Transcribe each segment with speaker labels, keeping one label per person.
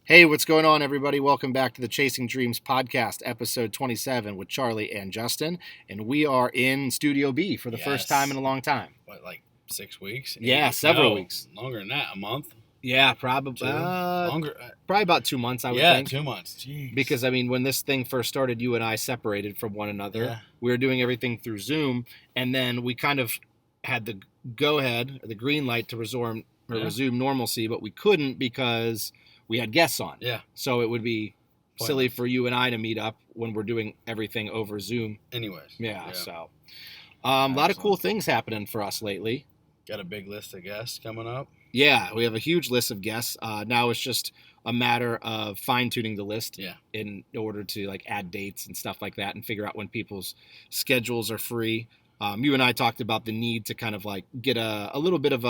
Speaker 1: Hey, what's going on, everybody? Welcome back to the Chasing Dreams podcast, episode 27 with Charlie and Justin. And we are in Studio B for the first time in a long time.
Speaker 2: What, like 6 weeks?
Speaker 1: Yeah, several weeks.
Speaker 2: Longer than that, a month?
Speaker 1: Yeah, probably.
Speaker 2: Longer?
Speaker 1: Probably about 2 months, I would think.
Speaker 2: Yeah, 2 months. Jeez.
Speaker 1: Because, I mean, when this thing first started, you and I separated from one another.
Speaker 2: Yeah.
Speaker 1: We were doing everything through Zoom, and then we kind of had the go-ahead, the green light to resume normalcy, but we couldn't because we had guests on.
Speaker 2: Yeah.
Speaker 1: So it would be silly for you and I to meet up when we're doing everything over Zoom.
Speaker 2: Anyways.
Speaker 1: Yeah. So a lot of cool things happening for us lately.
Speaker 2: Got a big list of guests coming up.
Speaker 1: Yeah, we have a huge list of guests. Now it's just a matter of fine-tuning the list in order to like add dates and stuff like that and figure out when people's schedules are free. You and I talked about the need to kind of like get a little bit of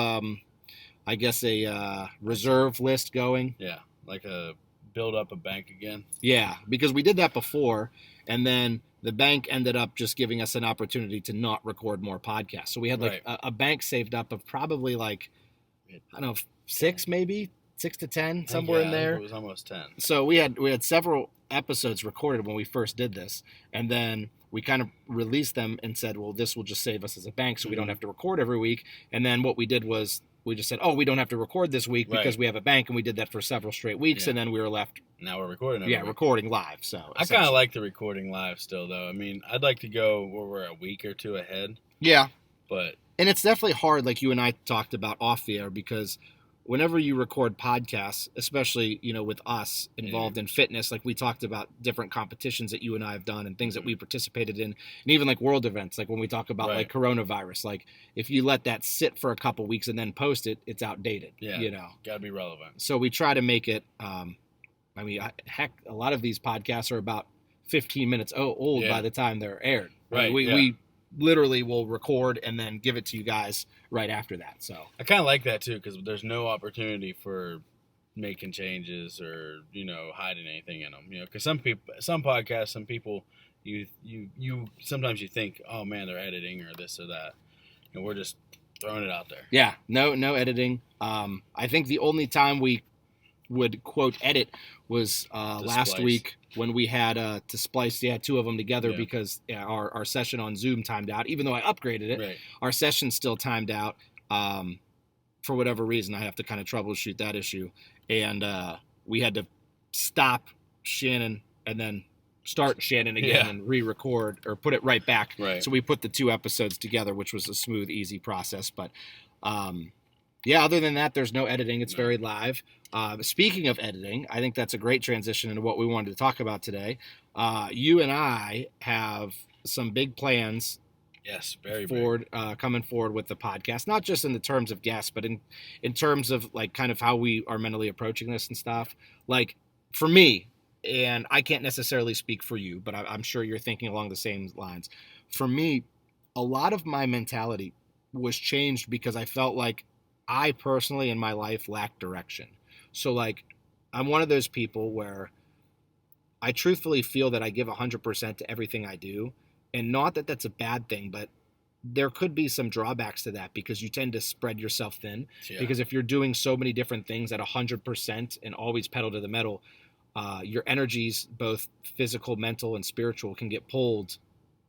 Speaker 1: I guess a reserve list going.
Speaker 2: Yeah, like build up a bank again.
Speaker 1: Yeah, because we did that before, and then the bank ended up just giving us an opportunity to not record more podcasts. So we had like a bank saved up of probably like, I don't know, 6 to 10, somewhere in there.
Speaker 2: It was almost 10.
Speaker 1: So we had several episodes recorded when we first did this, and then we kind of released them and said, well, this will just save us as a bank so we don't have to record every week. And then what we did was we just said, oh, we don't have to record this week because we have a bank, and we did that for several straight weeks, and then we were left.
Speaker 2: Now we're recording every week.
Speaker 1: Recording live. So
Speaker 2: I kind of like the recording live still, though. I mean, I'd like to go where we're a week or two ahead.
Speaker 1: Yeah.
Speaker 2: And
Speaker 1: it's definitely hard, like you and I talked about off the air, because whenever you record podcasts, especially, with us involved in fitness, like we talked about different competitions that you and I have done and things that we participated in, and even like world events, like when we talk about like coronavirus, like if you let that sit for a couple weeks and then post it, it's outdated.
Speaker 2: Yeah, gotta be relevant.
Speaker 1: So we try to make it, heck, a lot of these podcasts are about 15 minutes old by the time they're aired.
Speaker 2: Right.
Speaker 1: We literally will record and then give it to you guys right after that. So
Speaker 2: I kind of like that too, because there's no opportunity for making changes or hiding anything in them. Because some podcasts, some people, you sometimes you think, oh man, they're editing or this or that, and we're just throwing it out there.
Speaker 1: Yeah, no editing. I think the only time we would quote edit was last week when we had to splice 2 of them together because our session on Zoom timed out. Even though I upgraded it, our session still timed out for whatever reason. I have to kind of troubleshoot that issue, and we had to stop Shannon and then start Shannon again and re-record or put it right back. So we put the 2 episodes together, which was a smooth, easy process. But other than that, there's no editing. It's very live. Speaking of editing, I think that's a great transition into what we wanted to talk about today. You and I have some big plans.
Speaker 2: Yes, very
Speaker 1: big. Coming forward with the podcast, not just in the terms of guests, but in terms of like kind of how we are mentally approaching this and stuff. Like for me, and I can't necessarily speak for you, but I'm sure you're thinking along the same lines. For me, a lot of my mentality was changed because I felt like I personally in my life lack direction. So like I'm one of those people where I truthfully feel that I give 100% to everything I do. And not that that's a bad thing, but there could be some drawbacks to that because you tend to spread yourself thin. Yeah. Because if you're doing so many different things at 100% and always pedal to the metal, your energies, both physical, mental, and spiritual, can get pulled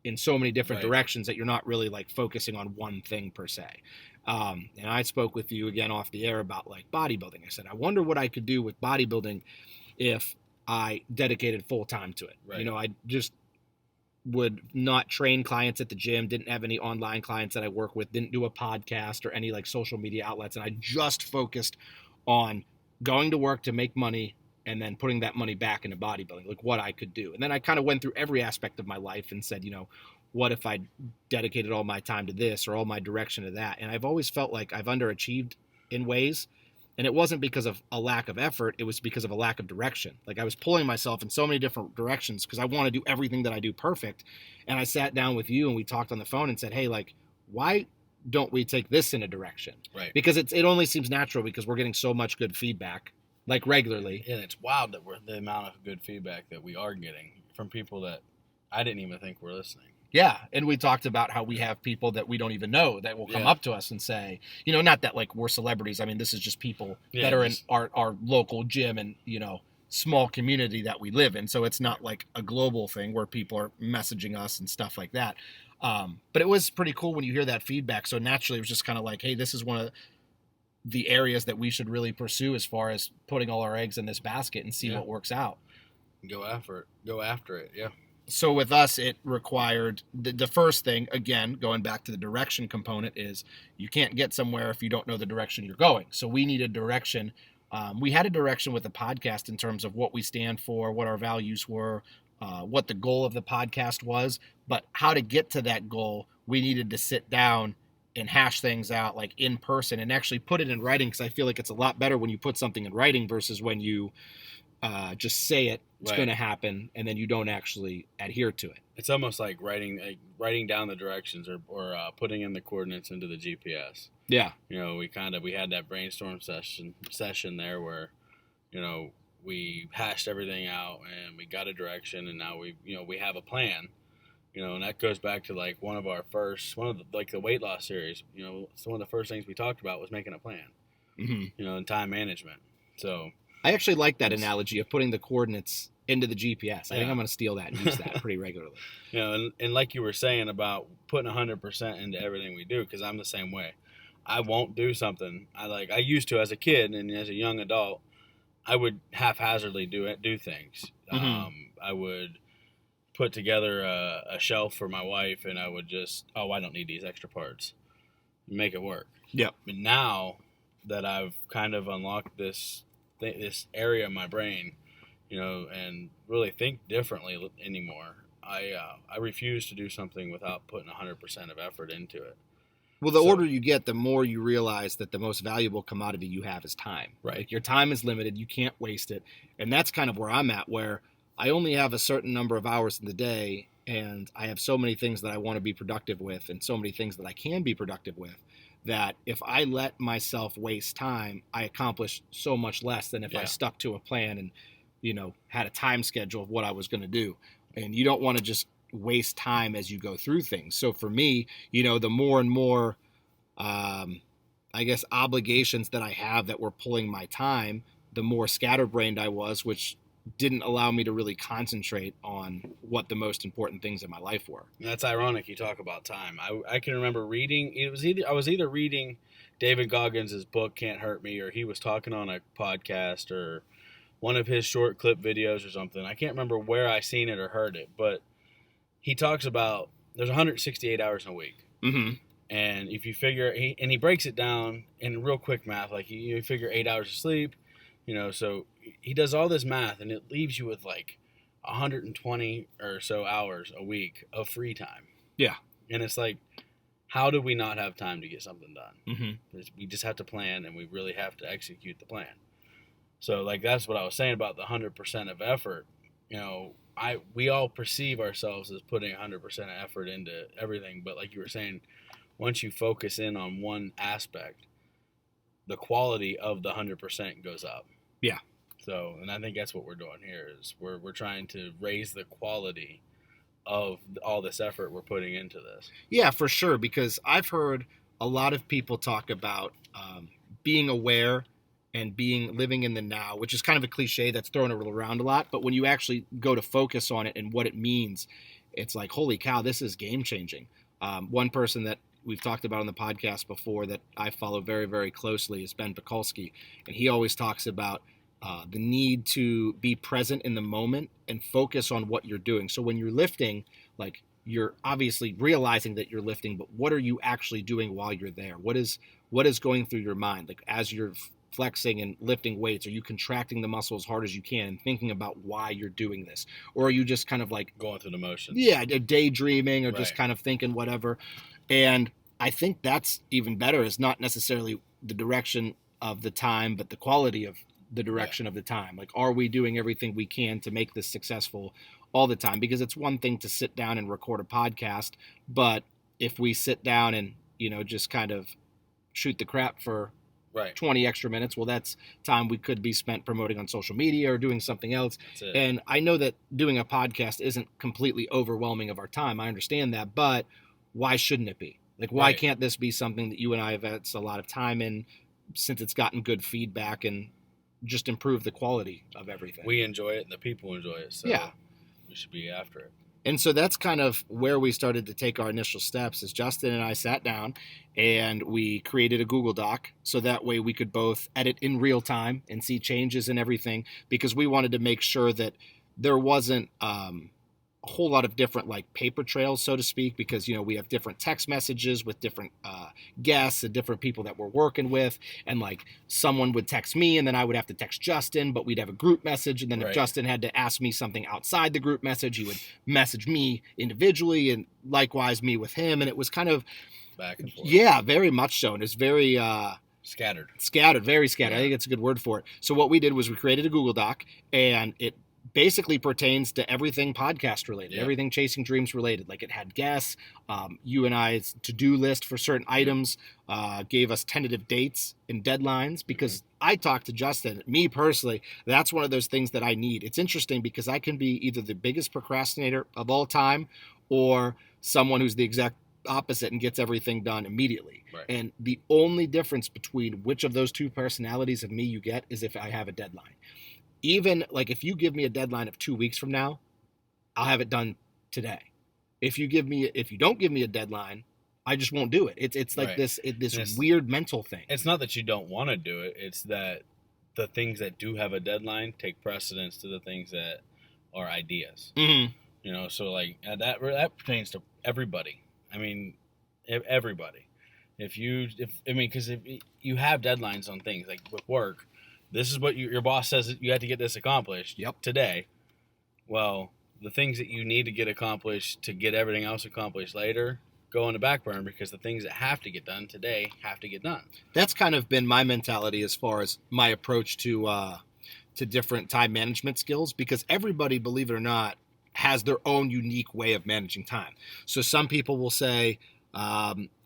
Speaker 1: in so many different directions that you're not really like focusing on one thing per se. And I spoke with you again off the air about like bodybuilding. I said, I wonder what I could do with bodybuilding if I dedicated full time to it. I just would not train clients at the gym, didn't have any online clients that I work with, didn't do a podcast or any like social media outlets. And I just focused on going to work to make money and then putting that money back into bodybuilding, like what I could do. And then I kind of went through every aspect of my life and said, what if I dedicated all my time to this or all my direction to that? And I've always felt like I've underachieved in ways. And it wasn't because of a lack of effort. It was because of a lack of direction. Like I was pulling myself in so many different directions because I want to do everything that I do perfect. And I sat down with you and we talked on the phone and said, hey, like, why don't we take this in a direction?
Speaker 2: Right.
Speaker 1: Because it only seems natural because we're getting so much good feedback, like regularly.
Speaker 2: And it's wild that the amount of good feedback that we are getting from people that I didn't even think were listening.
Speaker 1: Yeah, and we talked about how we have people that we don't even know that will come up to us and say, not that like we're celebrities. I mean, this is just people that are in our local gym and, small community that we live in. So it's not like a global thing where people are messaging us and stuff like that. But it was pretty cool when you hear that feedback. So naturally, it was just kind of like, hey, this is one of the areas that we should really pursue as far as putting all our eggs in this basket and see what works out.
Speaker 2: Go after it. Yeah.
Speaker 1: So with us, it required the first thing, again, going back to the direction component, is you can't get somewhere if you don't know the direction you're going. So we need a direction. We had a direction with the podcast in terms of what we stand for, what our values were, what the goal of the podcast was. But how to get to that goal, we needed to sit down and hash things out like in person and actually put it in writing, because I feel like it's a lot better when you put something in writing versus when you just say it's going to happen and then you don't actually adhere to it.
Speaker 2: It's almost like writing down the directions or putting in the coordinates into the GPS.
Speaker 1: Yeah.
Speaker 2: You know, we had that brainstorm session there where, you know, we hashed everything out and we got a direction, and now we have a plan. You know, and that goes back to like one of the weight loss series. You know, so one of the first things we talked about was making a plan.
Speaker 1: Mm-hmm.
Speaker 2: You know, and time management. So
Speaker 1: I actually like that analogy of putting the coordinates into the GPS. I think I'm going to steal that and use that pretty regularly.
Speaker 2: You know, and like you were saying about putting 100% into everything we do, because I'm the same way. I won't do something I used to as a kid, and as a young adult, I would haphazardly do things.
Speaker 1: Mm-hmm.
Speaker 2: I would put together a shelf for my wife, and I would just, I don't need these extra parts. Make it work.
Speaker 1: Yep.
Speaker 2: But now that I've kind of unlocked this area of my brain, you know, and really think differently anymore, I refuse to do something without putting 100% of effort into it.
Speaker 1: Well, the older you get, the more you realize that the most valuable commodity you have is time.
Speaker 2: Right.
Speaker 1: Like your time is limited. You can't waste it. And that's kind of where I'm at, where I only have a certain number of hours in the day, and I have so many things that I want to be productive with and so many things that I can be productive with, that if I let myself waste time, I accomplish so much less than if I stuck to a plan and, you know, had a time schedule of what I was going to do. And you don't want to just waste time as you go through things. So for me, you know, the more and more, I guess, obligations that I have that were pulling my time, the more scatterbrained I was, which didn't allow me to really concentrate on what the most important things in my life were.
Speaker 2: That's ironic you talk about time. I can remember reading, I was either reading David Goggins' book Can't Hurt Me, or he was talking on a podcast or one of his short clip videos or something. I can't remember where I seen it or heard it, but he talks about there's 168 hours in a week.
Speaker 1: Mm-hmm.
Speaker 2: And if you figure, he breaks it down in real quick math, like you figure 8 hours of sleep, you know, so he does all this math, and it leaves you with like 120 or so hours a week of free time.
Speaker 1: Yeah.
Speaker 2: And it's like, how do we not have time to get something done?
Speaker 1: Mm-hmm.
Speaker 2: We just have to plan, and we really have to execute the plan. So like, that's what I was saying about the 100% of effort. You know, we all perceive ourselves as putting 100% of effort into everything. But like you were saying, once you focus in on one aspect, the quality of the 100% goes up.
Speaker 1: Yeah.
Speaker 2: So, and I think that's what we're doing here, is we're trying to raise the quality of all this effort we're putting into this.
Speaker 1: Yeah, for sure. Because I've heard a lot of people talk about being aware and living in the now, which is kind of a cliche that's thrown around a lot. But when you actually go to focus on it and what it means, it's like, holy cow, this is game changing. One person that we've talked about on the podcast before that I follow very, very closely is Ben Pekulski. And he always talks about the need to be present in the moment and focus on what you're doing. So when you're lifting, like, you're obviously realizing that you're lifting, but what are you actually doing while you're there? What is going through your mind? Like, as you're flexing and lifting weights, are you contracting the muscle as hard as you can and thinking about why you're doing this? Or are you just kind of like
Speaker 2: going through the motions?
Speaker 1: Yeah, daydreaming or just kind of thinking whatever. And I think that's even better, is not necessarily the direction of the time, but the quality of the direction of the time. Like, are we doing everything we can to make this successful all the time? Because it's one thing to sit down and record a podcast, but if we sit down and, you know, just kind of shoot the crap for 20 extra minutes, well, that's time we could be spent promoting on social media or doing something else. And I know that doing a podcast isn't completely overwhelming of our time. I understand that, but why shouldn't it be? Like, why can't this be something that you and I have had a lot of time in, since it's gotten good feedback and just improve the quality of everything.
Speaker 2: We enjoy it, and the people enjoy it. So
Speaker 1: Yeah.
Speaker 2: we should be after it.
Speaker 1: And so that's kind of where we started to take our initial steps. Is Justin and I sat down and we created a Google Doc so that way we could both edit in real time and see changes and everything, because we wanted to make sure that there wasn't a whole lot of different like paper trails, so to speak, because we have different text messages with different guests and different people that we're working with, and like someone would text me and then I would have to text Justin, but we'd have a group message, and then if Justin had to ask me something outside the group message, he would message me individually, and likewise me with him, and it was kind of
Speaker 2: back and forth.
Speaker 1: Yeah, very much so, and it's very
Speaker 2: scattered,
Speaker 1: very scattered. Yeah. I think it's a good word for it. So what we did was we created a Google Doc, and it basically pertains to everything podcast related, everything Chasing Dreams related. Like it had guests, you and I's to-do list for certain items, gave us tentative dates and deadlines, because I talked to Justin, me personally, that's one of those things that I need. It's interesting because I can be either the biggest procrastinator of all time or someone who's the exact opposite and gets everything done immediately.
Speaker 2: Right.
Speaker 1: And the only difference between which of those two personalities of me you get is if I have a deadline. Even like if you give me a deadline of 2 weeks from now, I'll have it done today. If you don't give me a deadline, I just won't do it. It's like this weird mental thing.
Speaker 2: It's not that you don't want to do it. It's that the things that do have a deadline take precedence to the things that are ideas.
Speaker 1: Mm-hmm.
Speaker 2: So like that pertains to everybody. I mean, everybody. Because if you have deadlines on things like with work. This is what your boss says you have to get this accomplished today. Well, the things that you need to get accomplished to get everything else accomplished later go on the back burner, because the things that have to get done today have to get done.
Speaker 1: That's kind of been my mentality as far as my approach to different time management skills, because everybody, believe it or not, has their own unique way of managing time. So some people will say,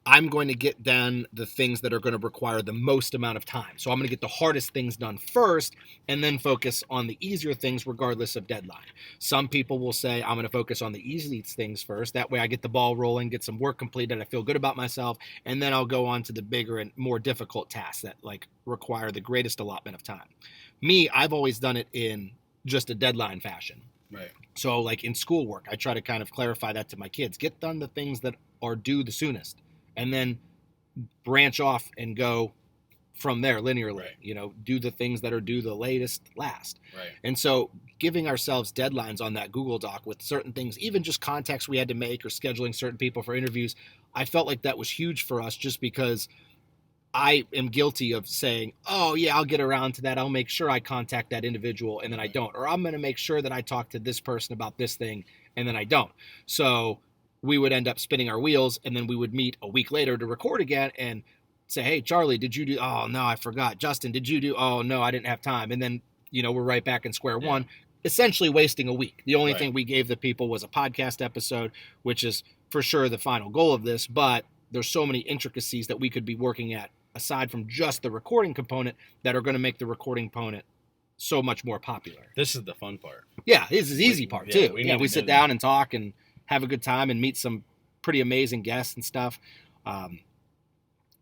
Speaker 1: I'm going to get done the things that are going to require the most amount of time. So I'm going to get the hardest things done first and then focus on the easier things regardless of deadline. Some people will say, I'm going to focus on the easiest things first. That way I get the ball rolling, get some work completed, I feel good about myself, and then I'll go on to the bigger and more difficult tasks that like require the greatest allotment of time. Me, I've always done it in just a deadline fashion.
Speaker 2: Right.
Speaker 1: So like in schoolwork, I try to kind of clarify that to my kids. Get done the things that are due the soonest, and then branch off and go from there linearly.
Speaker 2: Right.
Speaker 1: Do the things that are due the latest last.
Speaker 2: Right.
Speaker 1: And so giving ourselves deadlines on that Google Doc with certain things, even just contacts we had to make or scheduling certain people for interviews, I felt like that was huge for us, just because I am guilty of saying, oh yeah, I'll get around to that. I'll make sure I contact that individual, and then I don't. Or I'm going to make sure that I talk to this person about this thing, and then I don't. So we would end up spinning our wheels, and then we would meet a week later to record again and say, hey, Charlie, did you do? Oh, no, I forgot. Justin, did you do? Oh, no, I didn't have time. And then, we're right back in square one, essentially wasting a week. The only thing we gave the people was a podcast episode, which is for sure the final goal of this. But there's so many intricacies that we could be working at aside from just the recording component that are going to make the recording component so much more popular.
Speaker 2: This is the fun part.
Speaker 1: Yeah, this is the easy part too. We sit down and talk and have a good time and meet some pretty amazing guests and stuff.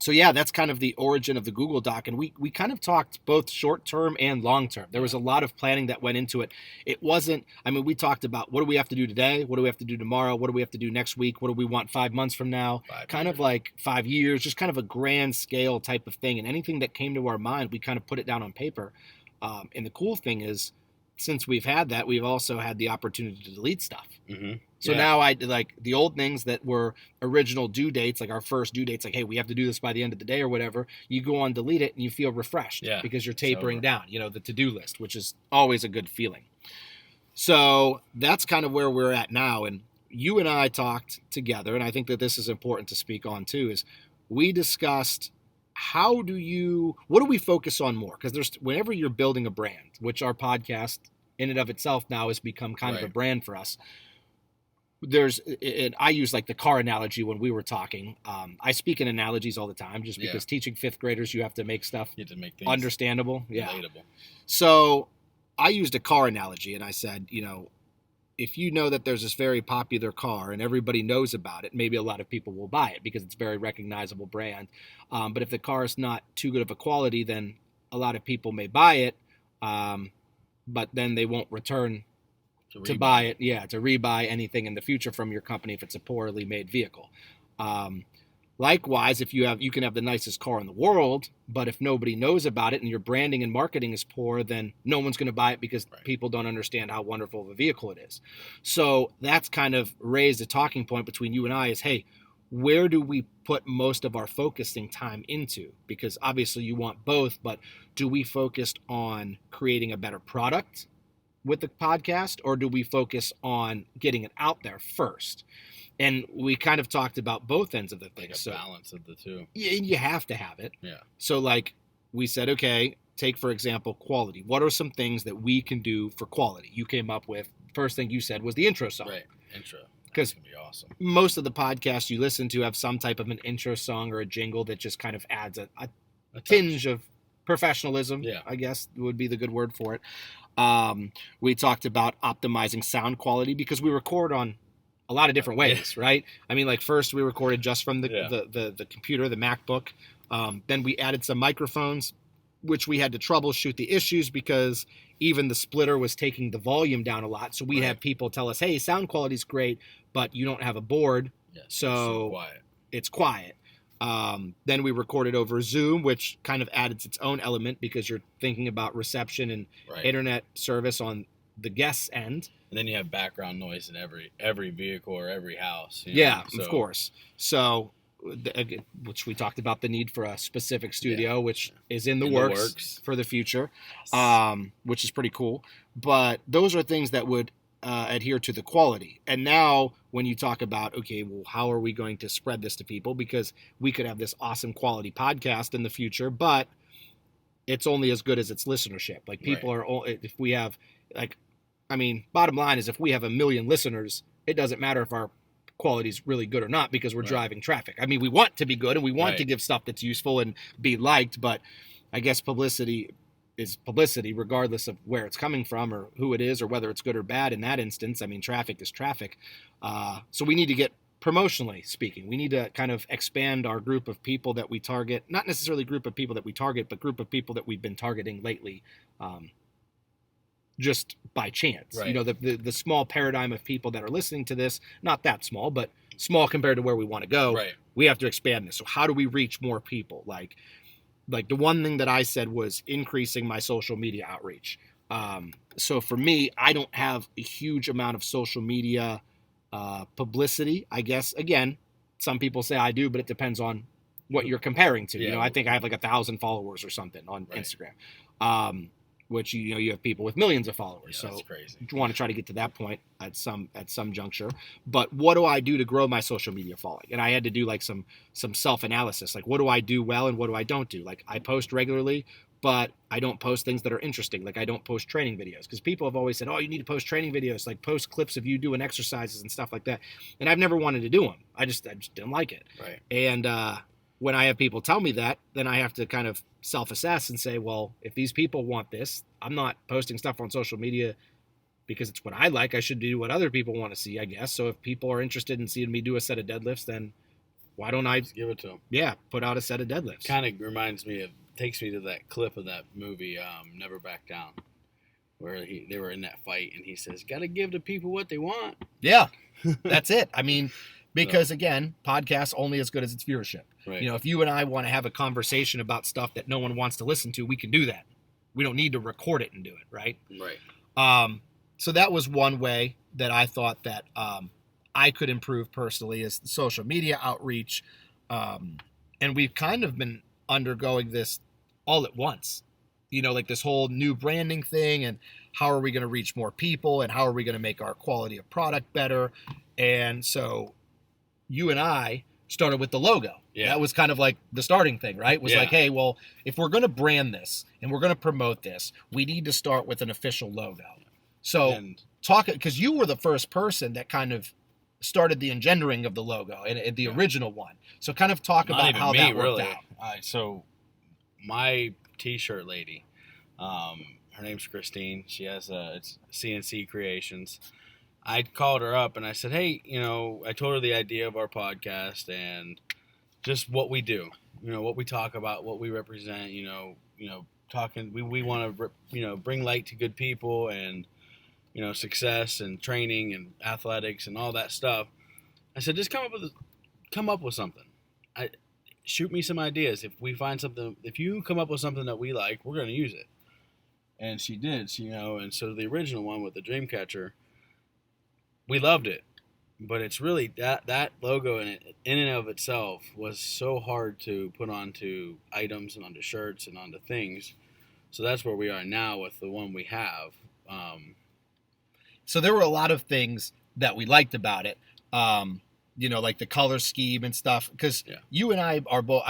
Speaker 1: So yeah, that's kind of the origin of the Google Doc. And we kind of talked both short-term and long-term. There was a lot of planning that went into it. It wasn't, we talked about what do we have to do today? What do we have to do tomorrow? What do we have to do next week? What do we want 5 months from now? 5 years. Of like 5 years, just kind of a grand scale type of thing. And anything that came to our mind, we kind of put it down on paper. And the cool thing is, since we've had that, we've also had the opportunity to delete stuff.
Speaker 2: Mm-hmm.
Speaker 1: So now I like the old things that were original due dates, like our first due dates, like, hey, we have to do this by the end of the day or whatever. You go on, delete it, and you feel refreshed because you're tapering down, the to-do list, which is always a good feeling. So that's kind of where we're at now. And you and I talked together, and I think that this is important to speak on too, is we discussed what do we focus on more? Because whenever you're building a brand, which our podcast in and of itself now has become kind of a brand for us. I use like the car analogy when we were talking. I speak in analogies all the time just because teaching fifth graders, you have to make stuff understandable.
Speaker 2: Relatable.
Speaker 1: So I used a car analogy and I said, if you know that there's this very popular car and everybody knows about it, maybe a lot of people will buy it because it's a very recognizable brand. But if the car is not too good of a quality, then a lot of people may buy it, but then they won't return to
Speaker 2: rebuy.
Speaker 1: buy it. Yeah, to rebuy anything in the future from your company if it's a poorly made vehicle. Likewise, if you can have the nicest car in the world, but if nobody knows about it and your branding and marketing is poor, then no one's going to buy it because people don't understand how wonderful of a vehicle it is. So that's kind of raised a talking point between you and I is, hey, where do we put most of our focusing time into? Because obviously you want both, but do we focus on creating a better product with the podcast, or do we focus on getting it out there first? And we kind of talked about both ends of the thing.
Speaker 2: Like a balance of the two.
Speaker 1: You have to have it.
Speaker 2: Yeah.
Speaker 1: So like we said, okay, take for example, quality. What are some things that we can do for quality? You came up with, first thing you said was the intro song.
Speaker 2: Right. Intro.
Speaker 1: Because
Speaker 2: be awesome.
Speaker 1: Most of the podcasts you listen to have some type of an intro song or a jingle that just kind of adds a tinge of professionalism, I guess would be the good word for it. We talked about optimizing sound quality because we record on a lot of different ways, right? I mean, like first we recorded just from the computer, the MacBook. Then we added some microphones, which we had to troubleshoot the issues because even the splitter was taking the volume down a lot. So we had people tell us, hey, sound quality's great, but you don't have a board. So it's quiet. Then we recorded over Zoom, which kind of added its own element because you're thinking about reception and internet service on the guest's end.
Speaker 2: And then you have background noise in every vehicle or every house.
Speaker 1: Of course. So, which we talked about the need for a specific studio, which is in the works for the future, which is pretty cool. But those are things that would adhere to the quality. And now when you talk about, okay, well, how are we going to spread this to people? Because we could have this awesome quality podcast in the future, but it's only as good as its listenership. Like people are, if we have bottom line is if we have 1 million listeners, it doesn't matter if our quality is really good or not because we're driving traffic. I mean, we want to be good and we want to give stuff that's useful and be liked, but I guess publicity is publicity regardless of where it's coming from or who it is or whether it's good or bad in that instance. I mean, traffic is traffic. So we need to get, promotionally speaking, we need to kind of expand our group of people that we target, not necessarily group of people that we target, but group of people that we've been targeting lately. Just by chance, the small paradigm of people that are listening to this, not that small, but small compared to where we want to go. We have to expand this. So how do we reach more people? Like the one thing that I said was increasing my social media outreach. So for me, I don't have a huge amount of social media publicity. I guess, again, some people say I do, but it depends on what you're comparing to. I think I have like 1,000 followers or something on Instagram. Which you have people with millions of followers. So that's crazy. You want to try to get to that point at some juncture. But what do I do to grow my social media following? And I had to do like some self-analysis. Like what do I do well and what do I don't do? Like I post regularly, but I don't post things that are interesting. Like I don't post training videos because people have always said, oh, you need to post training videos, like post clips of you doing exercises and stuff like that. And I've never wanted to do them. I just didn't like it. And when I have people tell me that, then I have to kind of self-assess and say, well, if these people want this, I'm not posting stuff on social media because it's what I like. I should do what other people want to see, I guess. So if people are interested in seeing me do a set of deadlifts, then why don't I just
Speaker 2: give it to them?
Speaker 1: Yeah, put out a set of deadlifts.
Speaker 2: Kind of takes me to that clip of that movie, Never Back Down, where they were in that fight and he says, got to give the people what they want.
Speaker 1: Yeah, that's it. I mean, because again, podcasts only as good as its viewership. If you and I want to have a conversation about stuff that no one wants to listen to, we can do that. We don't need to record it and do it, right? So that was one way that I thought that I could improve personally is social media outreach. And we've kind of been undergoing this all at once. Like this whole new branding thing and how are we going to reach more people and how are we going to make our quality of product better? And so you and I started with the logo. That was kind of like the starting thing, right? Was like, hey, well, if we're going to brand this and we're going to promote this, we need to start with an official logo. So because you were the first person that kind of started the engendering of the logo and the original one. So kind of talk about how that worked out.
Speaker 2: So my t-shirt lady, her name's Christine. She has it's CNC Creations. I called her up and I said, hey, I told her the idea of our podcast and just what we do, what we talk about, what we represent, talking. We want to bring light to good people and success and training and athletics and all that stuff. I said, just come up with something. Shoot me some ideas. If we find something, if you come up with something that we like, we're going to use it. And she did, and so the original one with the Dreamcatcher, we loved it. But it's really that logo in and of itself was so hard to put onto items and onto shirts and onto things. So that's where we are now with the one we have.
Speaker 1: So there were a lot of things that we liked about it. Like the color scheme and stuff, because you and I are both,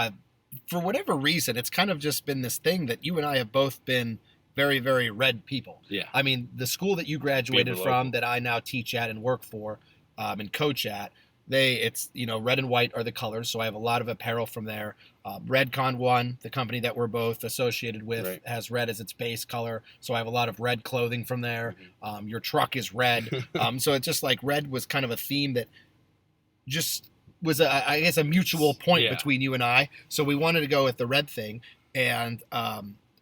Speaker 1: for whatever reason, it's kind of just been this thing that you and I have both been very, very red people.
Speaker 2: Yeah.
Speaker 1: I mean, the school that you graduated from that I now teach at and work for and coach at, it's red and white are the colors. So I have a lot of apparel from there. Redcon One, the company that we're both associated with, has red as its base color. So I have a lot of red clothing from there. Mm-hmm. Your truck is red. So it's just like red was kind of a theme that just was a mutual point between you and I. So we wanted to go with the red thing. And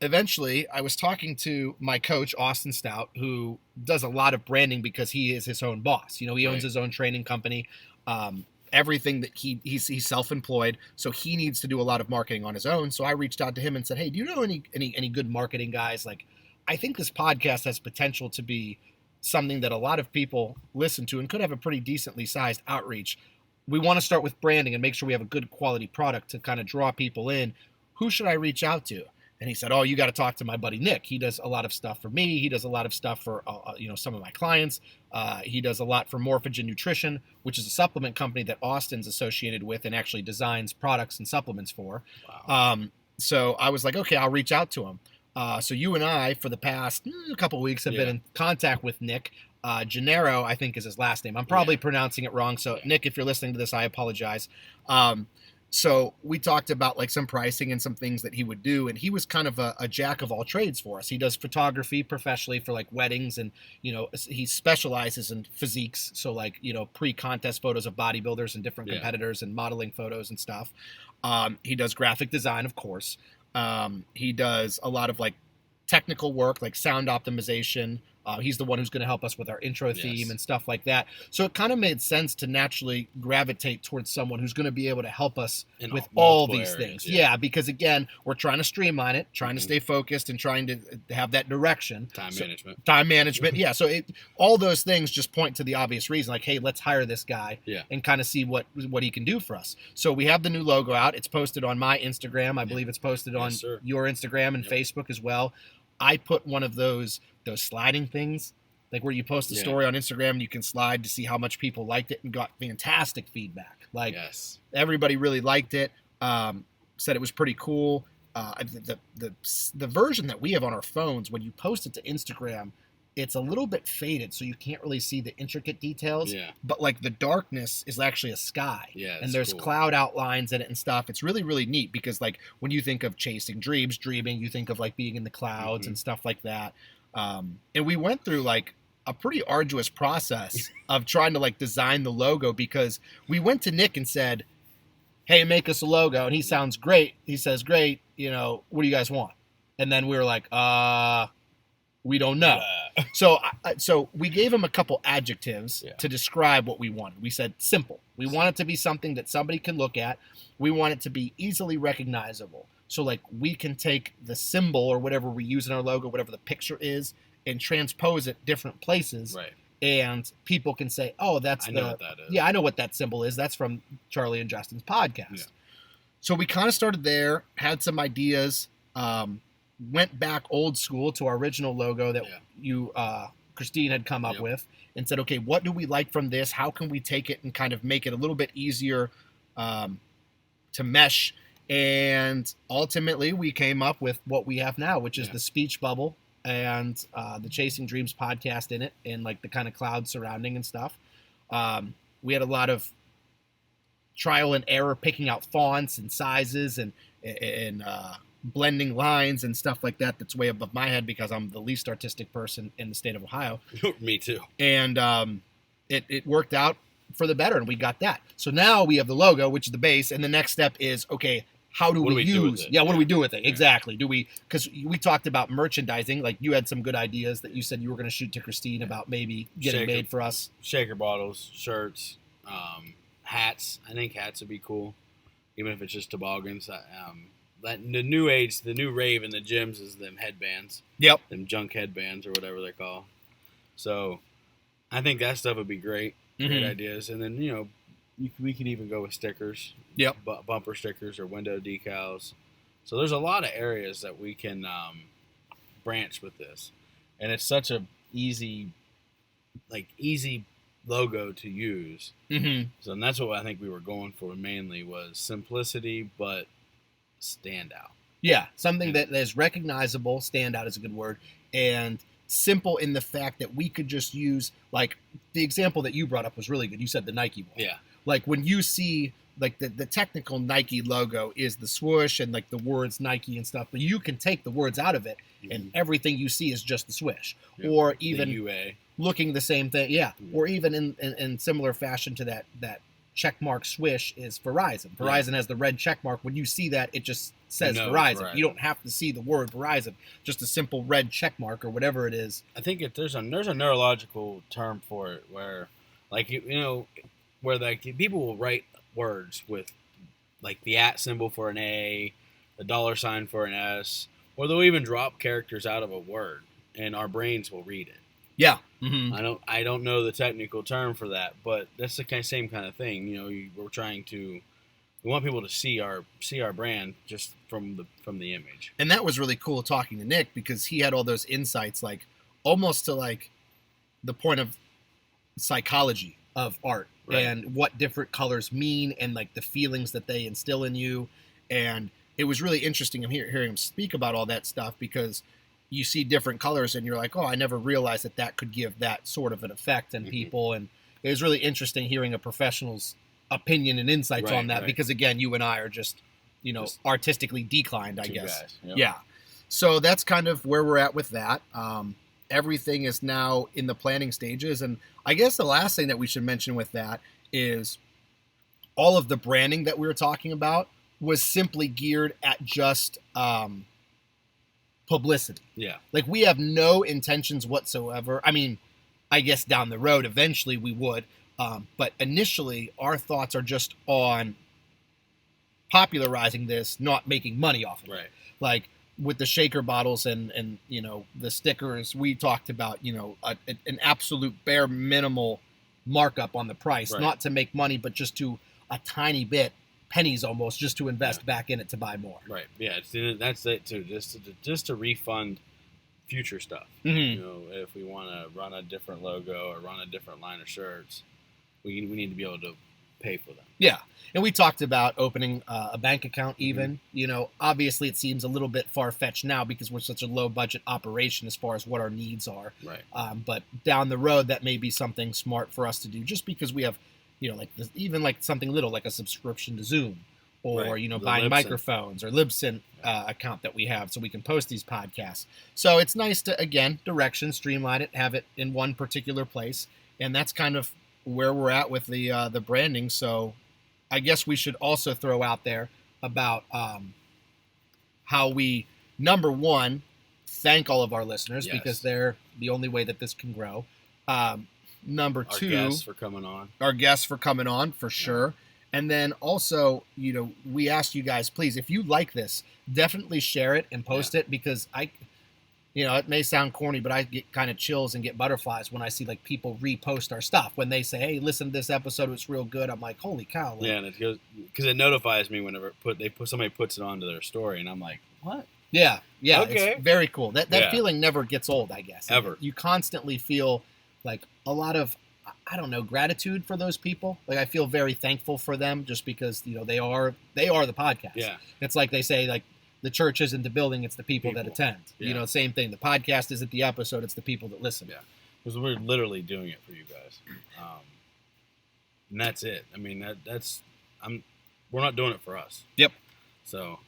Speaker 1: eventually I was talking to my coach, Austin Stout, who does a lot of branding because he is his own boss. He owns his own training company. Everything that he's self-employed. So he needs to do a lot of marketing on his own. So I reached out to him and said, hey, do you know any good marketing guys? Like, I think this podcast has potential to be something that a lot of people listen to and could have a pretty decently sized outreach. We want to start with branding and make sure we have a good quality product to kind of draw people in. Who should I reach out to? And he said, oh, you got to talk to my buddy Nick. He does a lot of stuff for me. He does a lot of stuff for some of my clients. He does a lot for Morphogen Nutrition, which is a supplement company that Austin's associated with and actually designs products and supplements for. Wow. So I was like, okay, I'll reach out to him. So you and I, for the past couple of weeks, have been in contact with Nick. Gennaro, I think, is his last name. I'm probably pronouncing it wrong. So Nick, if you're listening to this, I apologize. So we talked about like some pricing and some things that he would do. And he was kind of a jack of all trades for us. He does photography professionally for like weddings, and, he specializes in physiques. So like, pre-contest photos of bodybuilders and different competitors and modeling photos and stuff. He does graphic design, of course. He does a lot of like technical work, like sound optimization. He's the one who's going to help us with our intro theme and stuff like that. So it kind of made sense to naturally gravitate towards someone who's going to be able to help us with all these things. Yeah, because again, we're trying to streamline it, trying to stay focused and trying to have that direction. Time management. Yeah. So all those things just point to the obvious reason, like, hey, let's hire this guy and kind of see what he can do for us. So we have the new logo out. It's posted on my Instagram. I believe it's posted on your Instagram and Facebook as well. I put one of those sliding things, like where you post a story on Instagram and you can slide to see how much people liked it, and got fantastic feedback. Like everybody really liked it, said it was pretty cool. The version that we have on our phones, when you post it to Instagram, it's a little bit faded, so you can't really see the intricate details. Yeah. But like the darkness is actually a sky. Yeah. And there's cloud outlines in it and stuff. It's really, really neat because like when you think of chasing dreams, dreaming, you think of like being in the clouds and stuff like that. And we went through like a pretty arduous process of trying to like design the logo, because we went to Nick and said, hey, make us a logo. And he sounds great. He says, great. What do you guys want? And then we were like, we don't know. So we gave him a couple adjectives to describe what we wanted. We said simple. We want it to be something that somebody can look at. We want it to be easily recognizable. So like we can take the symbol or whatever we use in our logo, whatever the picture is, and transpose it different places. Right. And people can say, oh, I know what that is. Yeah, I know what that symbol is. That's from Charlie and Justin's podcast. Yeah. So we kind of started there, had some ideas, went back old school to our original logo that Christine had come up with, and said, okay, what do we like from this? How can we take it and kind of make it a little bit easier to mesh? And ultimately we came up with what we have now, which is the speech bubble and the Chasing Dreams podcast in it, and like the kind of cloud surrounding and stuff. We had a lot of trial and error picking out fonts and sizes and blending lines and stuff like that. That's way above my head because I'm the least artistic person in the state of Ohio.
Speaker 2: Me too.
Speaker 1: And it worked out for the better, and we got that. So now we have the logo, which is the base, and the next step is, okay, how do
Speaker 2: What do
Speaker 1: we
Speaker 2: we do with
Speaker 1: use?
Speaker 2: it?
Speaker 1: Yeah, what do
Speaker 2: Yeah.
Speaker 1: we do with it?
Speaker 2: Yeah.
Speaker 1: Exactly. Because we talked about merchandising. Like you had some good ideas that you said you were going to shoot to Christine about maybe getting
Speaker 2: Shaker.
Speaker 1: made for us.
Speaker 2: Shaker bottles, shirts, hats. I think hats would be cool, even if it's just toboggans. That the new age, the new rave in the gyms is them headbands,
Speaker 1: Yep.
Speaker 2: them junk headbands or whatever they're called. So I think that stuff would be great. Great
Speaker 1: Mhm.
Speaker 2: ideas. And then, we could even go with stickers.
Speaker 1: Yep.
Speaker 2: Bumper stickers or window decals. So there's a lot of areas that we can branch with this. And it's such a easy logo to use.
Speaker 1: Mm-hmm.
Speaker 2: So and that's what I think we were going for mainly was simplicity, but standout.
Speaker 1: Yeah, something that is recognizable, standout is a good word, and simple in the fact that we could just use, like, the example that you brought up was really good. You said the Nike one.
Speaker 2: Yeah.
Speaker 1: Like, when you see, like, the technical Nike logo is the swoosh and, like, the words Nike and stuff, but you can take the words out of it, and everything you see is just the swoosh.
Speaker 2: Yep.
Speaker 1: Or
Speaker 2: The
Speaker 1: even
Speaker 2: UA.
Speaker 1: looking the same thing, yeah.
Speaker 2: Yeah.
Speaker 1: Or even in similar fashion to that checkmark swish is Verizon. Verizon has the red checkmark. When you see that, it just says
Speaker 2: You know
Speaker 1: Verizon.
Speaker 2: it's Verizon.
Speaker 1: You don't have to see the word Verizon. Just a simple red checkmark or whatever it is.
Speaker 2: I think there's a neurological term for it where, like, where like people will write words with like the @ symbol for an A, the $ for an S, or they'll even drop characters out of a word, and our brains will read it.
Speaker 1: Yeah. Mm-hmm.
Speaker 2: I don't know the technical term for that, but that's the same kind of thing. We're trying to. We want people to see our brand just from the image.
Speaker 1: And that was really cool talking to Nick because he had all those insights, like almost to like the point of psychology of art
Speaker 2: Right.
Speaker 1: and what different colors mean and like the feelings that they instill in you. And it was really interesting hearing him speak about all that stuff because you see different colors and you're like, oh, I never realized that could give that sort of an effect in people. And it was really interesting hearing a professional's opinion and insights on that because, again, you and I are just artistically declined, I guess.
Speaker 2: Guys. Yep.
Speaker 1: Yeah. So that's kind of where we're at with that. Everything is now in the planning stages. And I guess the last thing that we should mention with that is all of the branding that we were talking about was simply geared at just publicity.
Speaker 2: Yeah.
Speaker 1: Like, we have no intentions whatsoever. I mean, I guess down the road, eventually we would. But initially, our thoughts are just on popularizing this, not making money off of it.
Speaker 2: Right.
Speaker 1: Like, with the shaker bottles and the stickers, we talked about, an absolute bare minimal markup on the price,
Speaker 2: Right.
Speaker 1: not to make money, but just to a tiny bit, pennies almost, just to invest back in it to buy more.
Speaker 2: Right. Yeah. That's it too. Just to refund future stuff.
Speaker 1: Mm-hmm.
Speaker 2: If we want to run a different logo or run a different line of shirts, we need to be able to pay for them.
Speaker 1: Yeah. And we talked about opening a bank account even.
Speaker 2: Mm-hmm.
Speaker 1: Obviously it seems a little bit far-fetched now because we're such a low-budget operation as far as what our needs are.
Speaker 2: Right.
Speaker 1: But down the road, that may be something smart for us to do just because we have, even like something little like a subscription to Zoom or,
Speaker 2: Right. The
Speaker 1: buying
Speaker 2: Libsyn.
Speaker 1: microphones or Libsyn account that we have so we can post these podcasts. So it's nice to, again, streamline it, have it in one particular place. And that's kind of where we're at with the branding. So I guess we should also throw out there about how we, number one, thank all of our listeners
Speaker 2: Yes.
Speaker 1: because they're the only way that this can grow. Number
Speaker 2: Our
Speaker 1: two,
Speaker 2: guests for coming on.
Speaker 1: our guests for coming on for sure. And then also, we asked you guys, please, if you like this, definitely share it and post it because it may sound corny, but I get kind of chills and get butterflies when I see like people repost our stuff. When they say, hey, listen to this episode, it's real good. I'm like, holy cow. Like,
Speaker 2: Yeah, and it goes because it notifies me whenever somebody puts it onto their story, and I'm like, what?
Speaker 1: Yeah.
Speaker 2: Okay.
Speaker 1: It's very cool. That
Speaker 2: Yeah.
Speaker 1: feeling never gets old, I guess.
Speaker 2: Ever.
Speaker 1: You constantly feel like a lot of, I don't know, gratitude for those people. Like I feel very thankful for them just because, they are the podcast.
Speaker 2: Yeah.
Speaker 1: It's like they say, like, the church isn't the building, it's the people that attend.
Speaker 2: Yeah.
Speaker 1: Same thing. The podcast isn't the episode, it's the people that listen.
Speaker 2: Yeah. Because we're literally doing it for you guys, and that's it. I mean, we're not doing it for us.
Speaker 1: Yep.
Speaker 2: So,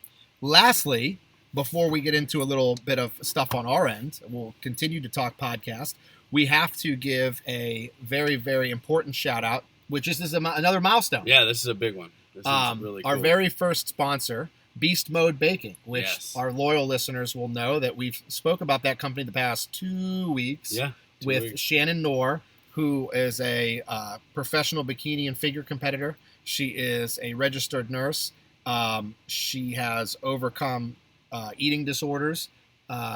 Speaker 1: Lastly, before we get into a little bit of stuff on our end, we'll continue to talk podcast. We have to give a very, very important shout out, which is another milestone.
Speaker 2: yeah, this is a big one. This is really cool.
Speaker 1: Our very first sponsor, Beast Mode Baking, which
Speaker 2: Yes.
Speaker 1: our loyal listeners will know that we've spoke about that company the past 2 weeks.
Speaker 2: Yeah.
Speaker 1: With Shannon Knorr, who is a professional bikini and figure competitor. She is a registered nurse. She has overcome eating disorders.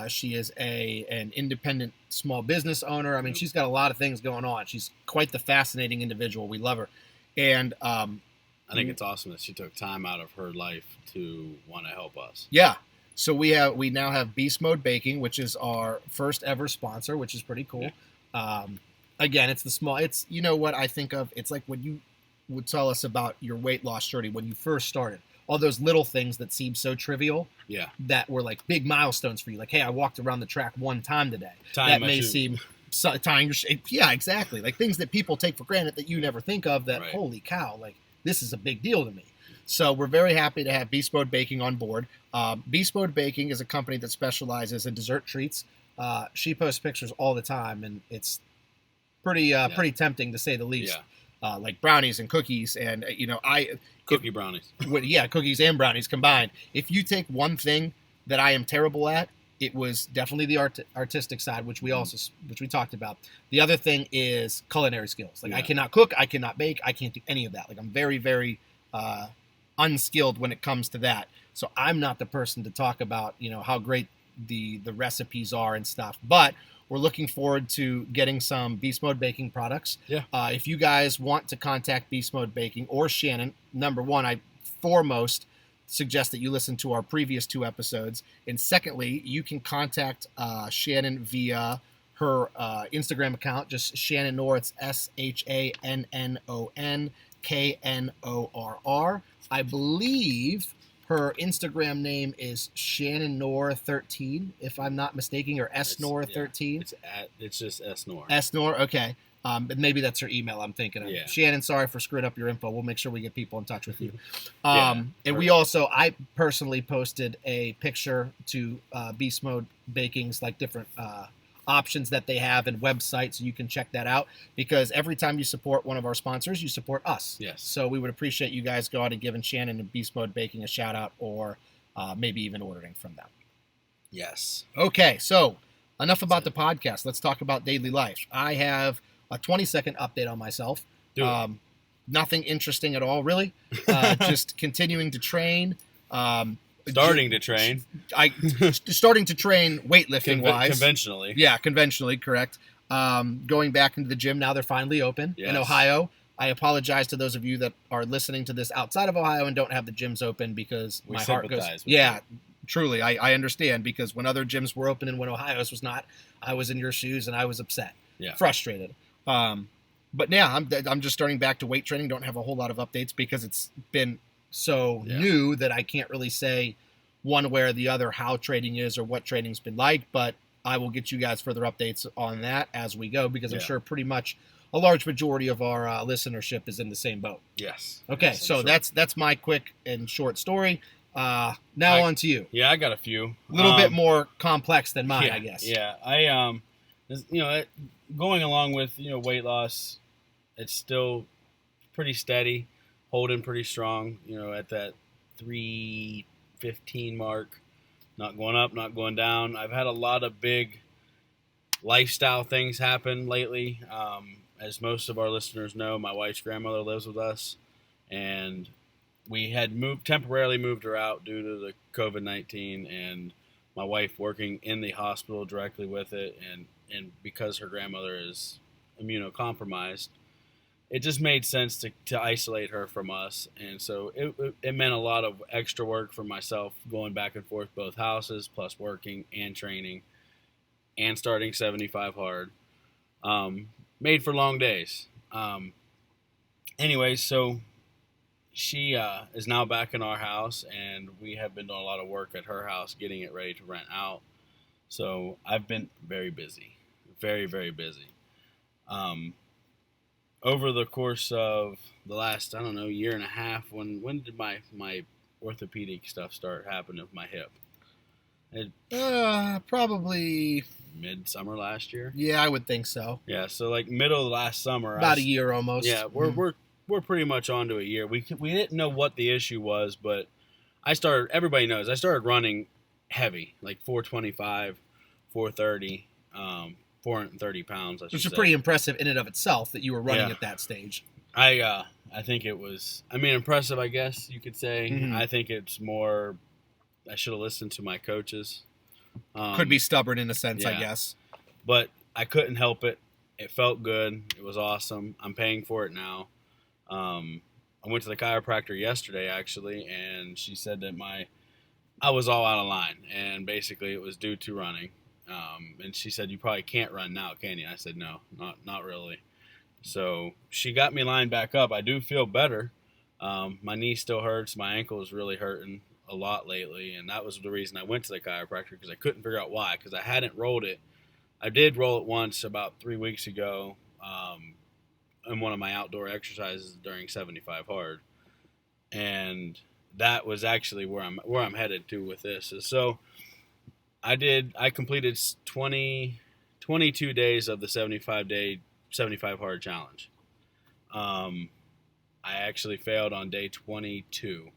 Speaker 1: She is an independent small business owner. I mean, she's got a lot of things going on. She's quite the fascinating individual. We love her. And
Speaker 2: I think it's awesome that she took time out of her life to want to help us.
Speaker 1: Yeah. So we now have Beast Mode Baking, which is our first ever sponsor, which is pretty cool. Yeah. Again, it's you know what I think of? It's like when you would tell us about your weight loss journey when you first started. All those little things that seem so trivial,
Speaker 2: yeah,
Speaker 1: that were like big milestones for you. Like, hey, I walked around the track 1 time today.
Speaker 2: That
Speaker 1: may seem tying your shape. Yeah, exactly. Like things that people take for granted that you never think of. That holy cow, like this is a big deal to me. So we're very happy to have Beast Mode Baking on board. Beast Mode Baking is a company that specializes in dessert treats. She posts pictures all the time, and it's pretty tempting to say the least. Yeah. Like brownies and cookies, and
Speaker 2: brownies.
Speaker 1: Cookies and brownies combined. If you take one thing that I am terrible at, it was definitely the artistic side, which we talked about. The other thing is culinary skills. Like I cannot cook, I cannot bake, I can't do any of that. Like I'm very, very unskilled when it comes to that. So I'm not the person to talk about, how great the recipes are and stuff. But we're looking forward to getting some Beast Mode Baking products.
Speaker 2: Yeah.
Speaker 1: If you guys want to contact Beast Mode Baking or Shannon, number one, I foremost suggest that you listen to our previous 2 episodes. And secondly, you can contact Shannon via her Instagram account, just Shannon Knorr. It's ShannonKnorr. I believe her Instagram name is Shannon Knorr 13, if I'm not mistaken, or S Knorr 13.
Speaker 2: It's just S Knorr.
Speaker 1: S Knorr, okay. But maybe that's her email I'm thinking of.
Speaker 2: Yeah.
Speaker 1: Shannon, sorry for screwing up your info. We'll make sure we get people in touch with you.
Speaker 2: And
Speaker 1: I personally posted a picture to Beast Mode Baking's like different options that they have and websites, so you can check that out, because every time you support one of our sponsors, you support us.
Speaker 2: Yes.
Speaker 1: So we would appreciate you guys going and giving Shannon and Beast Mode Baking a shout out, or maybe even ordering from them.
Speaker 2: Yes.
Speaker 1: Okay, so enough about the podcast. Let's talk about daily life. I have a 20-second update on myself. Nothing interesting at all, really. Just continuing to train.
Speaker 2: Starting to train
Speaker 1: weightlifting wise.
Speaker 2: Conventionally.
Speaker 1: Yeah, conventionally, correct. Going back into the gym now. They're finally open in Ohio. I apologize to those of you that are listening to this outside of Ohio and don't have the gyms open, because my heart goes. Yeah, truly, I understand, because when other gyms were open and when Ohio's was not, I was in your shoes and I was upset, frustrated. But yeah, I'm just starting back to weight training. Don't have a whole lot of updates because it's been so new that I can't really say one way or the other how training is or what training's been like, but I will get you guys further updates on that as we go, because I'm sure pretty much a large majority of our listenership is in the same boat.
Speaker 2: Yes.
Speaker 1: Okay, yes, so sure. That's my quick and short story. Now on to you.
Speaker 2: Yeah, I got a few.
Speaker 1: A little bit more complex than mine, I guess.
Speaker 2: Yeah, going along with weight loss, it's still pretty steady, holding pretty strong. At that 315 mark, not going up, not going down. I've had a lot of big lifestyle things happen lately. As most of our listeners know, my wife's grandmother lives with us, and we had temporarily moved her out due to the COVID-19, and my wife working in the hospital directly with it, and because her grandmother is immunocompromised, it just made sense to isolate her from us. And so it meant a lot of extra work for myself, going back and forth both houses, plus working and training and starting 75 hard. Made for long days. Anyway, so she is now back in our house, and we have been doing a lot of work at her house, getting it ready to rent out. So I've been very busy, very, very busy. Over the course of the last, year and a half, when did my orthopedic stuff start happening with my hip?
Speaker 1: Probably
Speaker 2: midsummer last year.
Speaker 1: Yeah, I would think so.
Speaker 2: Yeah, so like middle of last summer.
Speaker 1: About a year almost.
Speaker 2: Yeah, we're pretty much on to a year. We didn't know what the issue was, but everybody knows, I started running heavy, like 425, 430, 430 pounds, I should
Speaker 1: Which is
Speaker 2: say.
Speaker 1: pretty impressive in and of itself that you were running
Speaker 2: Yeah.
Speaker 1: at that stage.
Speaker 2: I think it was, I mean, impressive, I guess you could say.
Speaker 1: Mhm.
Speaker 2: I think it's more, I should have listened to my coaches.
Speaker 1: Could be stubborn in a sense, I
Speaker 2: yeah.
Speaker 1: guess.
Speaker 2: But I couldn't help it. It felt good. It was awesome. I'm paying for it now. I went to the chiropractor yesterday, actually, and she said that I was all out of line, and basically it was due to running. And she said, "You probably can't run now, can you?" I said, "No, not really." So she got me lined back up. I do feel better. My knee still hurts. My ankle is really hurting a lot lately, and that was the reason I went to the chiropractor, because I couldn't figure out why, because I hadn't rolled it. I did roll it once about 3 weeks ago in one of my outdoor exercises during 75 hard, and that was actually where I'm headed to with this. So I completed 22 days of the 75 hard challenge. I actually failed on day 22,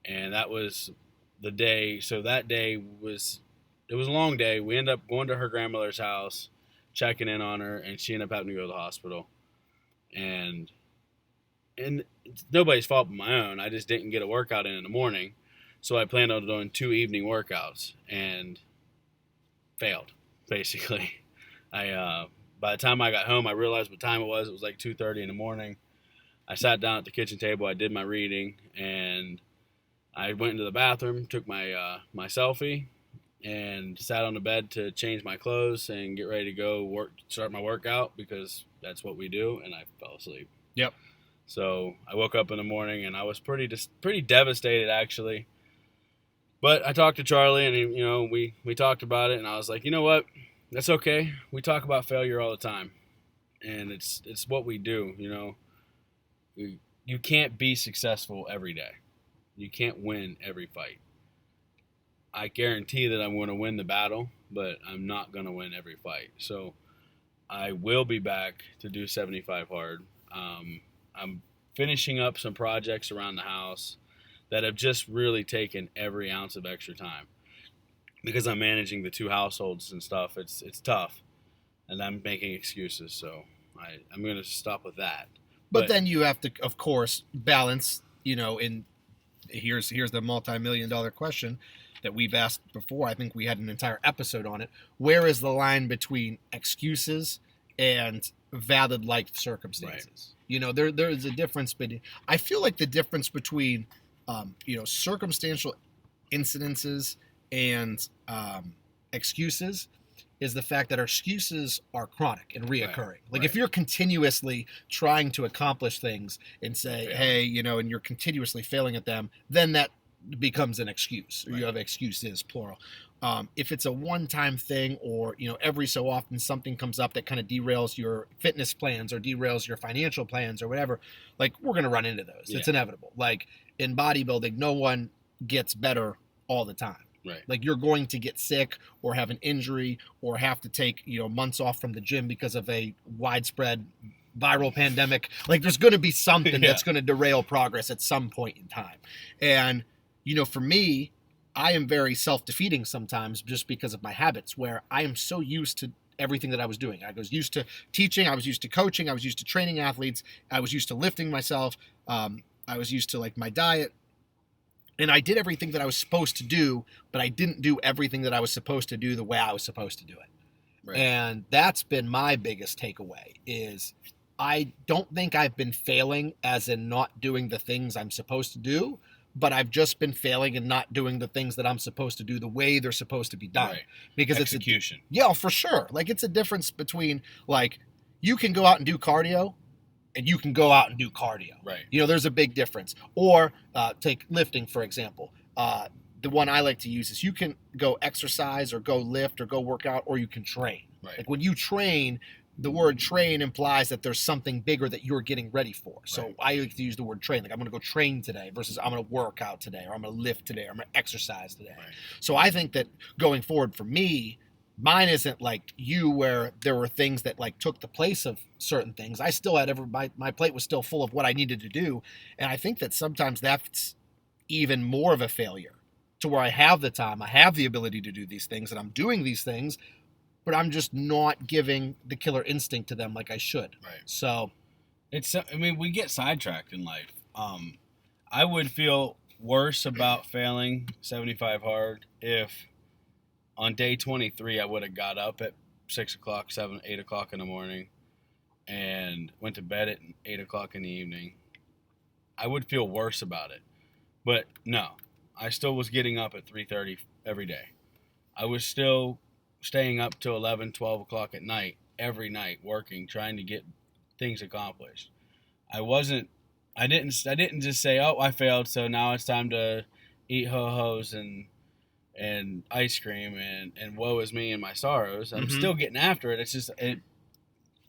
Speaker 2: and that was the day. So that day it was a long day. We ended up going to her grandmother's house, checking in on her, and she ended up having to go to the hospital. And it's nobody's fault but my own. I just didn't get a workout in the morning, so I planned on doing 2 evening workouts and failed, basically. By the time I got home, I realized what time it was. It was like 2:30 in the morning. I sat down at the kitchen table. I did my reading, and I went into the bathroom, took my selfie, and sat on the bed to change my clothes and get ready to go start my workout, because that's what we do. And I fell asleep.
Speaker 1: Yep.
Speaker 2: So I woke up in the morning and I was pretty devastated, actually. But I talked to Charlie, and we talked about it, and I was like, you know what, that's okay. We talk about failure all the time, and it's what we do. You can't be successful every day. You can't win every fight. I guarantee that I'm going to win the battle, but I'm not going to win every fight. So I will be back to do 75 hard. I'm finishing up some projects around the house that have just really taken every ounce of extra time, because I'm managing the 2 households and stuff. It's tough, and I'm making excuses. So I'm going to stop with that.
Speaker 1: But then you have to, of course, balance. Here's the multi-million-dollar question that we've asked before. I think we had an entire episode on it. Where is the line between excuses and valid life circumstances? Right. There is a difference, but I feel like the difference between circumstantial incidences and excuses is the fact that our excuses are chronic and reoccurring. Like if you're continuously trying to accomplish things and say, hey, and you're continuously failing at them, then that becomes an excuse, or you have excuses, plural. If it's a one-time thing, or every so often something comes up that kind of derails your fitness plans or derails your financial plans or whatever, like we're going to run into those. It's inevitable. Like in bodybuilding, no one gets better all the time.
Speaker 2: Right.
Speaker 1: Like you're going to get sick or have an injury or have to take months off from the gym because of a widespread viral pandemic. Like there's going to be something that's going to derail progress at some point in time. And for me, I am very self-defeating sometimes, just because of my habits, where I am so used to everything that I was doing. I was used to teaching, I was used to coaching, I was used to training athletes, I was used to lifting myself, I was used to my diet. And I did everything that I was supposed to do, but I didn't do everything that I was supposed to do the way I was supposed to do it. Right. And that's been my biggest takeaway, is I don't think I've been failing as in not doing the things I'm supposed to do, but I've just been failing and not doing the things that I'm supposed to do the way they're supposed to be done.
Speaker 2: Right.
Speaker 1: Because
Speaker 2: execution.
Speaker 1: For sure. Like it's a difference between you can go out and do cardio, and you can go out and do cardio.
Speaker 2: Right.
Speaker 1: There's a big difference. Or take lifting, for example. The one I like to use is you can go exercise or go lift or go work out, or you can train.
Speaker 2: Right.
Speaker 1: Like when you train, the word train implies that there's something bigger that you're getting ready for. So I like to use the word train. Like I'm going to go train today versus I'm going to work out today, or I'm going to lift today, or I'm going to exercise today. Right. So I think that going forward for me, mine isn't like you, where there were things that took the place of certain things. I still had my plate was still full of what I needed to do. And I think that sometimes that's even more of a failure to where I have the time, I have the ability to do these things, and I'm doing these things, but I'm just not giving the killer instinct to them like I should.
Speaker 2: Right.
Speaker 1: So
Speaker 2: I mean, we get sidetracked in life. I would feel worse about failing 75 hard if on day 23 I would have got up at 6 o'clock, 7, 8 o'clock in the morning and went to bed at 8 o'clock in the evening. I would feel worse about it. But no, I still was getting up at 3:30 every day. I was still staying up till 11, 12 o'clock at night, every night, working, trying to get things accomplished. I didn't just say, oh, I failed, so now it's time to eat ho-hos and ice cream and woe is me and my sorrows. I'm still getting after it. It's just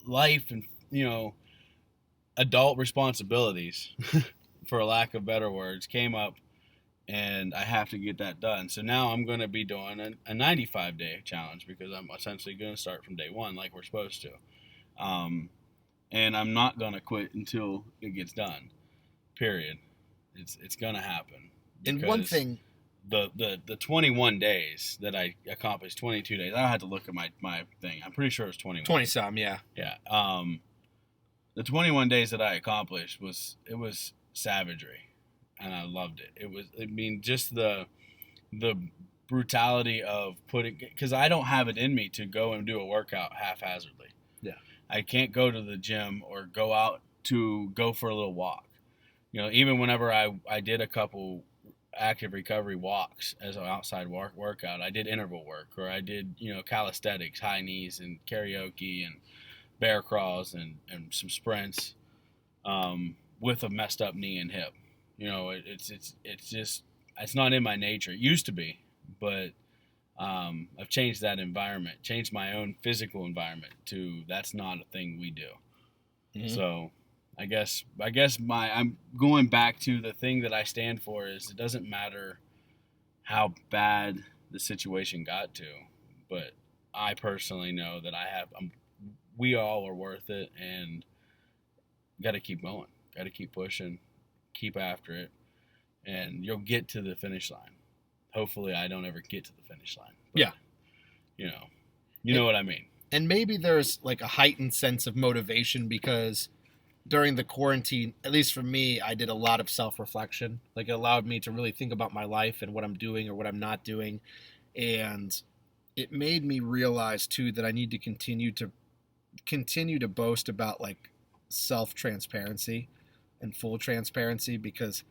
Speaker 2: life and, adult responsibilities, for a lack of better words, came up, and I have to get that done. So now I'm going to be doing a 95-day challenge because I'm essentially going to start from day one like we're supposed to. And I'm not going to quit until it gets done, period. It's going to happen.
Speaker 1: And one thing,
Speaker 2: the 21 days that I accomplished, 22 days, I had to look at my thing. I'm pretty sure it was 21.
Speaker 1: 20 some, yeah.
Speaker 2: Yeah. The 21 days that I accomplished was savagery, and I loved it. Just the brutality of putting, because I don't have it in me to go and do a workout haphazardly.
Speaker 1: Yeah.
Speaker 2: I can't go to the gym or go out to go for a little walk. Even whenever I did a couple active recovery walks as an outside workout, I did interval work, or I did, calisthenics, high knees and karaoke and bear crawls and some sprints, with a messed up knee and hip. It's not in my nature. It used to be, but I've changed that environment, changed my own physical environment to that's not a thing we do. Mm-hmm. So I guess I'm going back to the thing that I stand for is it doesn't matter how bad the situation got to, but I personally know that we all are worth it, and got to keep going, got to keep pushing, keep after it, and you'll get to the finish line. Hopefully I don't ever get to the finish line. But,
Speaker 1: yeah.
Speaker 2: You know what I mean?
Speaker 1: And maybe there's like a heightened sense of motivation because during the quarantine, at least for me, I did a lot of self-reflection. Like it allowed me to really think about my life and what I'm doing or what I'm not doing. And it made me realize too that I need to continue to boast about like self-transparency and full transparency, because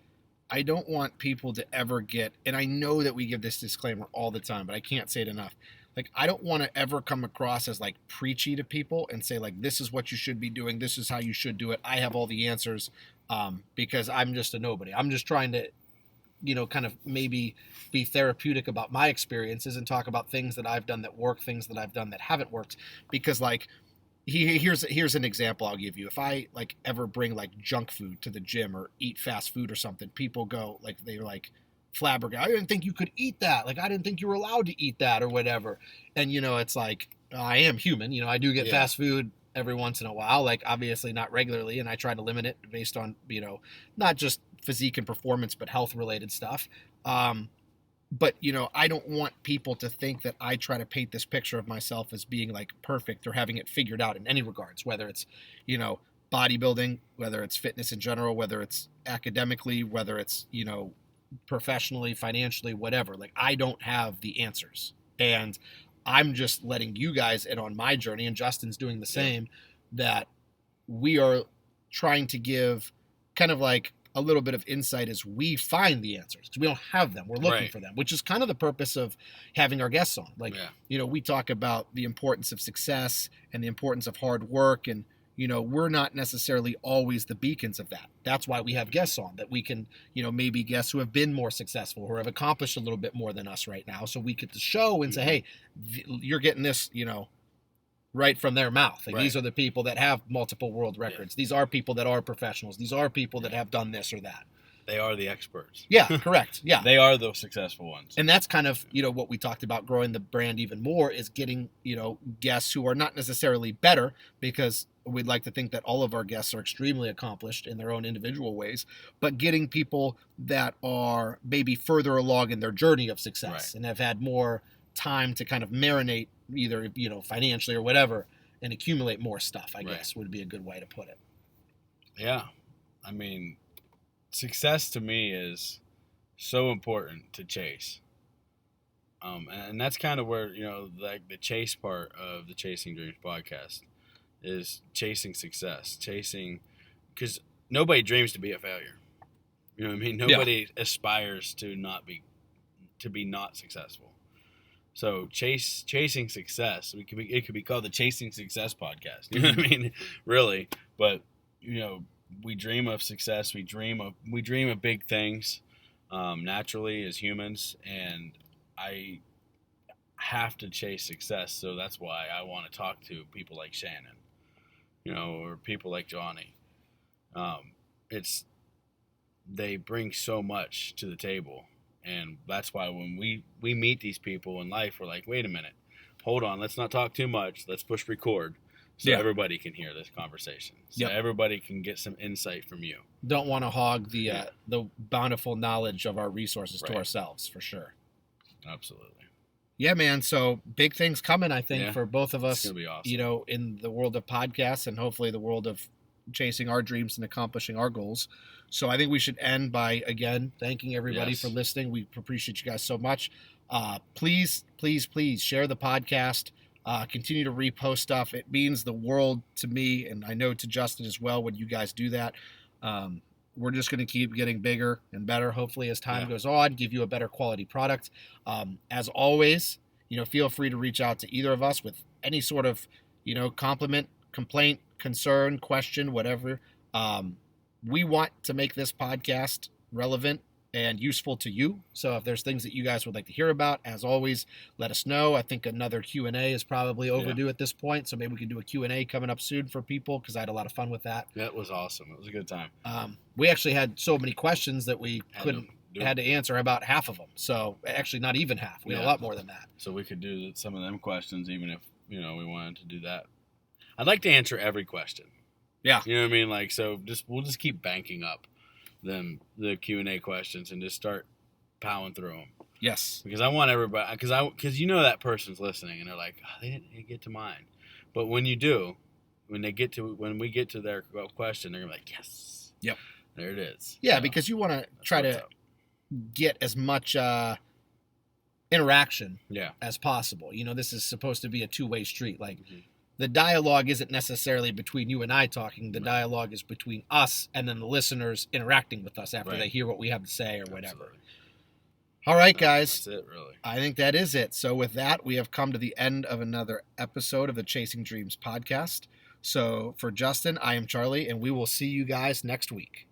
Speaker 1: I don't want people to ever get, and I know that we give this disclaimer all the time, but I can't say it enough. Like, I don't want to ever come across as like preachy to people and say like, this is what you should be doing. This is how you should do it. I have all the answers, because I'm just a nobody. I'm just trying to, kind of maybe be therapeutic about my experiences and talk about things that I've done that work, things that I've done that haven't worked. Because like, here's an example I'll give you. If I like ever bring like junk food to the gym or eat fast food or something, people go like, they're like flabbergasted. I didn't think you could eat that. Like, I didn't think you were allowed to eat that or whatever. And it's like, I am human. I do get fast food every once in a while, like obviously not regularly. And I try to limit it based on, not just physique and performance, but health related stuff. But, I don't want people to think that I try to paint this picture of myself as being like perfect or having it figured out in any regards, whether it's, bodybuilding, whether it's fitness in general, whether it's academically, whether it's, professionally, financially, whatever. Like, I don't have the answers. And I'm just letting you guys in on my journey, and Justin's doing the same, that we are trying to give kind of like a little bit of insight as we find the answers, because we don't have them. We're looking for them, which is kind of the purpose of having our guests on. Like, we talk about the importance of success and the importance of hard work. And, we're not necessarily always the beacons of that. That's why we have guests on, that we can, maybe guests who have been more successful or have accomplished a little bit more than us right now. So we get to show and say, hey, you're getting this, right from their mouth. Like, these are the people that have multiple world records. These are people that are professionals. These are people that have done this or that.
Speaker 2: they are the experts.
Speaker 1: Yeah, correct. Yeah.
Speaker 2: They are the successful ones.
Speaker 1: And that's kind of, what we talked about growing the brand even more is getting, guests who are not necessarily better, because we'd like to think that all of our guests are extremely accomplished in their own individual ways, but getting people that are maybe further along in their journey of success,
Speaker 2: Right.
Speaker 1: and have had more time to kind of marinate either, financially or whatever, and accumulate more stuff, I
Speaker 2: Right.
Speaker 1: guess would be a good way to put it.
Speaker 2: Yeah. I mean, success to me is so important to chase. And that's kind of where, like the chase part of the Chasing Dreams podcast is chasing success, because nobody dreams to be a failure. You know what I mean? Nobody aspires to be not successful. So chasing success, it could be called the Chasing Success podcast. You know what I mean? Really. But, we dream of success. We dream of big things, naturally as humans, and I have to chase success. So that's why I want to talk to people like Shannon, or people like Johnny. They bring so much to the table, and that's why when we meet these people in life, we're like, wait a minute, hold on, let's not talk too much. Let's push record. So everybody can hear this conversation. So everybody can get some insight from you.
Speaker 1: Don't want to hog the bountiful knowledge of our resources to ourselves, for sure.
Speaker 2: Absolutely.
Speaker 1: Yeah, man. So big things coming, I think, for both of us.
Speaker 2: It's gonna be awesome.
Speaker 1: In the world of podcasts, and hopefully the world of chasing our dreams and accomplishing our goals. So I think we should end by, again, thanking everybody for listening. We appreciate you guys so much. Please share the podcast. Continue to repost stuff. It means the world to me, and I know to Justin as well when you guys do that. We're just going to keep getting bigger and better, hopefully, as time goes on, give you a better quality product. As always, feel free to reach out to either of us with any sort of, compliment, complaint, concern, question, whatever. We want to make this podcast relevant and useful to you. So if there's things that you guys would like to hear about, as always, let us know. I think another Q&A is probably overdue at this point, so maybe we can do a Q&A coming up soon for people, because I had a lot of fun with that.
Speaker 2: That was awesome. It was a good time.
Speaker 1: We actually had so many questions that we had to answer about half of them. So actually not even half. We had a lot more than that.
Speaker 2: So we could do some of them questions, even if, we wanted to do that. I'd like to answer every question.
Speaker 1: Yeah.
Speaker 2: You know what I mean? Like, so we'll just keep banking up the Q&A questions and just start powering through them.
Speaker 1: Yes.
Speaker 2: Because I want everybody, because that person's listening and they're like, oh, they didn't get to mine. But when you do, when we get to their question, they're gonna be like, yes.
Speaker 1: Yep.
Speaker 2: There it is.
Speaker 1: Yeah, so, because you want to try to get as much interaction as possible. This is supposed to be a two-way street. Like, the dialogue isn't necessarily between you and I talking. The dialogue is between us and then the listeners interacting with us after they hear what we have to say or whatever. Absolutely. All right, guys.
Speaker 2: That's it, really.
Speaker 1: I think that is it. So with that, we have come to the end of another episode of the Chasing Dreams podcast. So for Justin, I am Charlie, and we will see you guys next week.